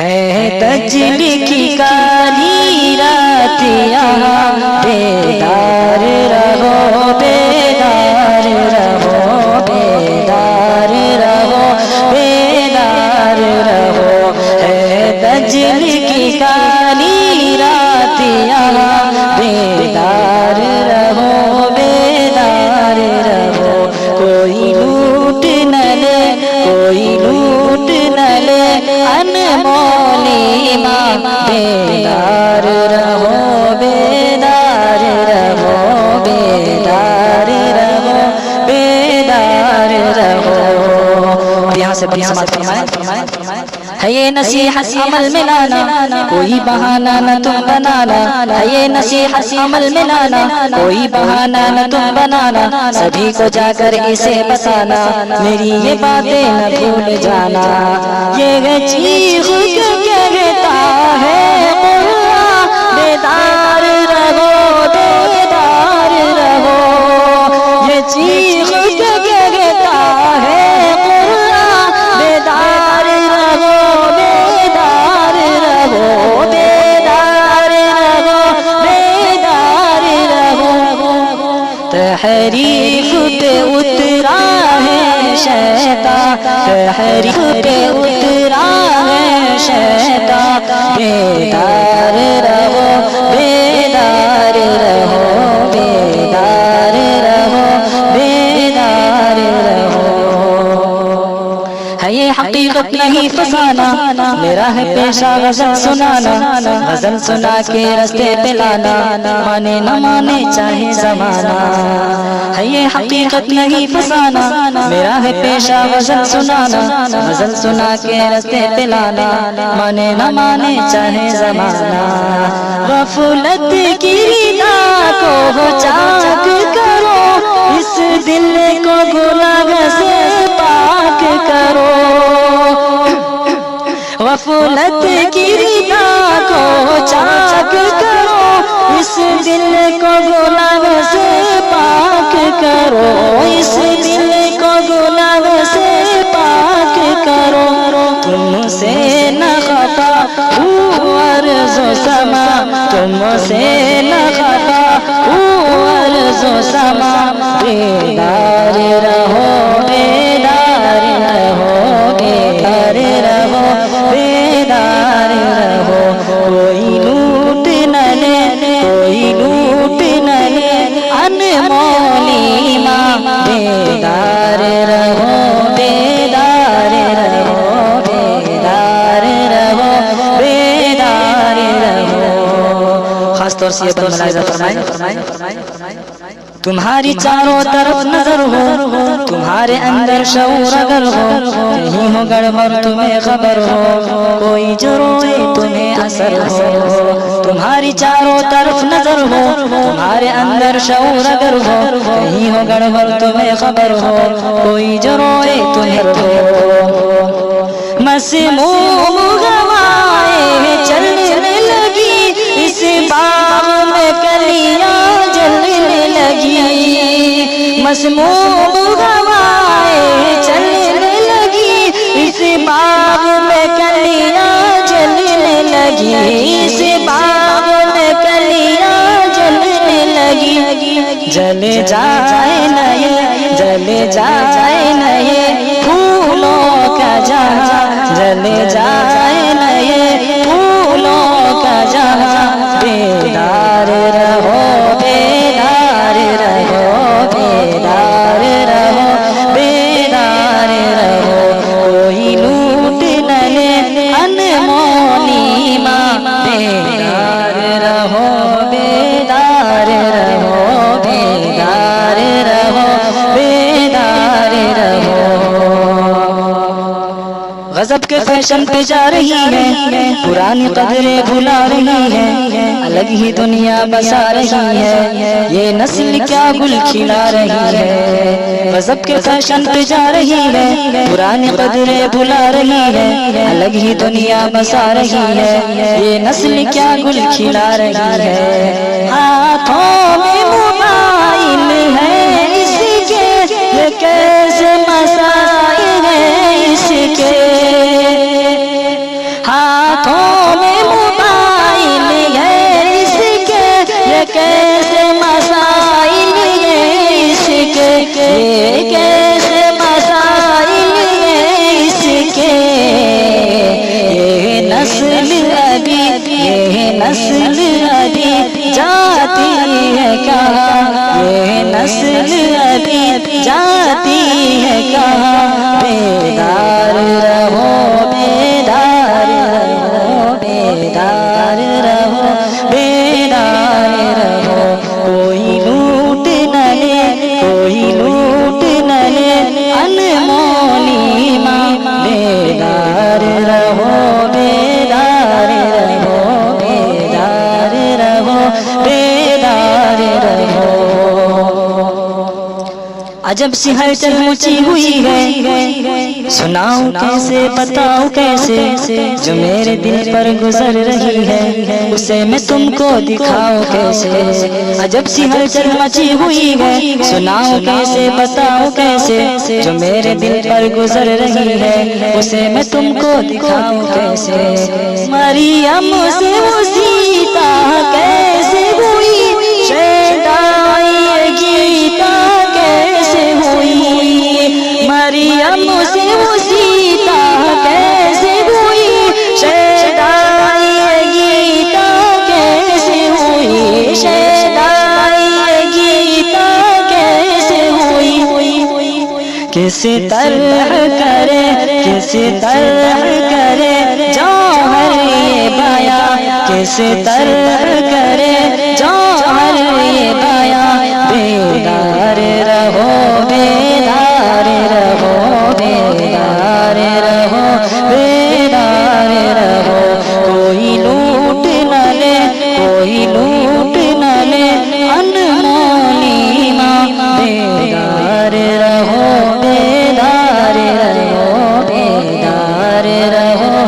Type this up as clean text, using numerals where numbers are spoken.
ہے تجلی کی کالی رات یہاں، بیدار رہو بیدار رہو بیدار رہو بیدار رہو، ہے تجلی کی کالی رات یہاں، بیدار رہو بیدار رہو، کوئی لوٹ نہ لے کوئی لوٹ نہ لے انمول ایمان، بیدار رہو بیدار رہو بیدار رہو بیدار رہو۔ یہاں سے سماعت فرمائیں ہے یہ نصیحت عمل میں لانا، کوئی بہانہ نہ تم بنانا، ہے یہ نصیحت عمل میں لانا، کوئی بہانہ نہ تم بنانا، سبھی کو جا کر اسے بتانا، میری یہ باتیں نہ بھول جانا، یہ چیخ کے کہتا ہے قرآن، بیدار رہو بیدار رہو، یہ چیخ کے کہتا ہے قرآن، بیدار رہو بیدار رہو بیدار رہو بیدار رہو، تحریف پہ اترا ہے شیطان، تحریف پہ اترا ہے شیطان، بیدار رہو بیدار رہو بیدار رہو بیدار رہو، ہے یہ حقیقت نہیں فسانا، میرا ہے پیشہ غزل سنانا، غزل سنا کے رستے پہ لانا، مانے نہ مانے چاہے زمانہ، ہے یہ حقیقت نہیں فسانا، میرا ہے پیشہ غزل سنانا، غزل سنا کے رستے پہ لانا، مانے نہ مانے چاہے زمانہ، غفلت کی ردا کو چاک کرو، اس دل کو گناہ سے پاک کرو، غفلت کی ردا کو چاک کرو، اس دل کو گناہ سے پاک کرو، اس دل کو گناہ سے پاک کرو، تم سے نہ خطا ہو عرض و سما، تم سے نہ خطا ہو عرض و سما، بیدار رہو بیدار رہو بیدار رہو بیدار رہو، کوئی لوٹ نہ لے کوئی لوٹ نہ لے انمول ایمان، بیدار رہو بیدار رہو بیدار رہو بیدار رہو۔ خاص طور سے یہ بات ملاحظہ فرمائیں، تمہاری چاروں طرف نظر ہو، تمہارے اندر شعور اگر ہو، کہیں ہو گڑبڑ تمہیں خبر ہو، کوئی جو روئے تمہیں اثر ہو، تمہاری چاروں طرف نظر ہو، تمہارے اندر شعور اگر ہو، کہیں ہو گڑبڑ تمہیں خبر ہو، کوئی جو روئے تمہیں ہو، مسموم ہوائیں چلنے لگی، اس باغ میں کلیاں جلنے لگی، مسموم ہوائیں چلنے لگی، اس باغ میں کلیاں جلنے لگی، اس باغ میں کلیاں جلنے لگی، جل جائے نہ یہ جل جائے نہ یہ پھولوں کا جہاں، جل جائے نہ یہ پھولوں کا جہاں، بیدار رہو بیدار رہو بیدار رہو بیدار رہو، کوئی لوٹ نہ لے انمول ایمان، بیدار رہو بیدار رہو بیدار رہو بیدار رہو۔ غضب کے فیشن پہ جا رہی ہے، پرانی قدریں بھلا رہی ہے، الگ ہی دنیا بسا رہی ہے، یہ نسل کیا گل کھلا رہی ہے، غضب کے فیشن پہ جا رہی ہے، پرانی قدریں بھلا رہی ہے، الگ ہی دنیا بسا رہی ہے، یہ نسل کیا گل کھلا رہی ہے، ہاتھوں میں موبائل ہے اس کے، یہ کیسے مسائل ہیں اس کے، ہاتھ عجب سی ہلچل مچی ہوئی ہے، سناؤ کیسے بتاؤ کیسے، جو میرے دل پر گزر رہی ہے اسے میں تم کو دکھاؤں کیسے، عجب سی ہلچل مچی ہوئی ہے، سناؤ کیسے بتاؤ کیسے، جو میرے دل پر گزر رہی ہے اسے میں تم کو دکھاؤں کیسے، مریم سے وسیطہ کیسے ہوئی، شیدائی گیتا کیسے ہوئی، مریم سے وسیطہ کیسے ہوئی، شیدائی گیتا کیسے ہوئی، شیدائی گیتا کیسے ہوئی، کس طرح کرے کس طرح کرے جوہر یہ بیاں، کس طرح کرے جوہر یہ بیاں، بیدار رہو بیدار رہو بیدار رہو بیدار رہو، کوئی لوٹ نہ لے کوئی لوٹ نہ لے انمول ایمان، بیدار رہو بیدار رہو بیدار رہو